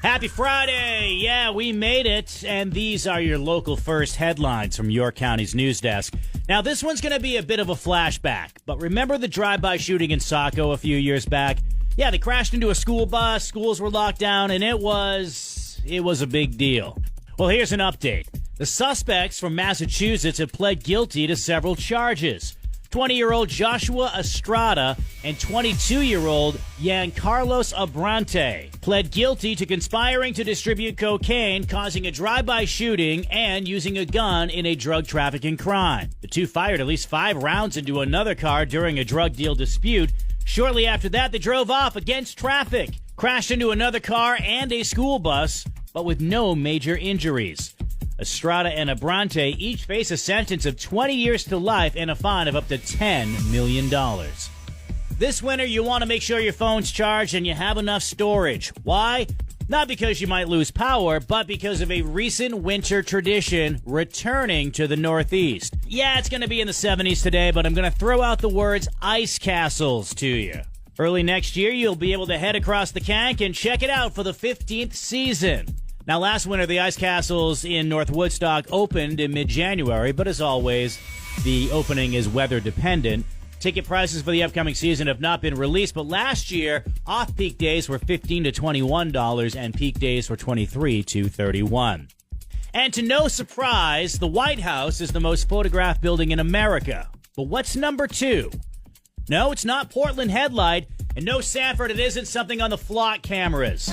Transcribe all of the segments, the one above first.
Happy Friday! Yeah, we made it, and these are your local first headlines from York County's news desk. Now, this one's going to be a bit of a flashback, but remember the drive-by shooting in Saco a few years back? Yeah, they crashed into a school bus, schools were locked down, and it was a big deal. Well, here's an update. The suspects from Massachusetts have pled guilty to several charges. 20-year-old Joshua Estrada and 22-year-old Carlos Abrante pled guilty to conspiring to distribute cocaine, causing a drive-by shooting, and using a gun in a drug trafficking crime. The two fired at least 5 rounds into another car during a drug deal dispute. Shortly after that, they drove off against traffic, crashed into another car and a school bus, but with no major injuries. Estrada and Abrante each face a sentence of 20 years to life and a fine of up to $10 million. This winter, you want to make sure your phone's charged and you have enough storage. Why? Not because you might lose power, but because of a recent winter tradition returning to the Northeast. Yeah, it's going to be in the 70s today, but I'm going to throw out the words ice castles to you. Early next year, you'll be able to head across the Kank and check it out for the 15th season. Now, last winter, the ice castles in North Woodstock opened in mid-January, but as always, the opening is weather-dependent. Ticket prices for the upcoming season have not been released, but last year, off-peak days were $15 to $21, and peak days were $23 to $31. And to no surprise, the White House is the most photographed building in America. But what's number 2? No, it's not Portland Headlight, and no, Sanford, it isn't something on the flock cameras.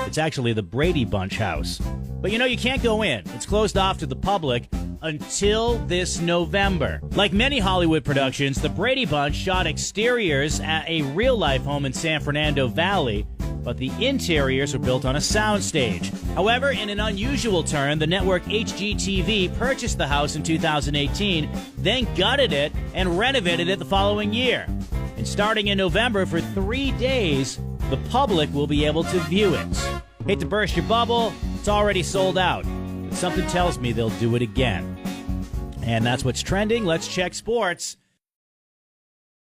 It's actually the Brady Bunch house. But you can't go in. It's closed off to the public until this November. Like many Hollywood productions, the Brady Bunch shot exteriors at a real-life home in San Fernando Valley, but the interiors were built on a soundstage. However, in an unusual turn, the network HGTV purchased the house in 2018, then gutted it and renovated it the following year. And starting in November, for 3 days, the public will be able to view it. Hate to burst your bubble, it's already sold out. But something tells me they'll do it again. And that's what's trending. Let's check sports.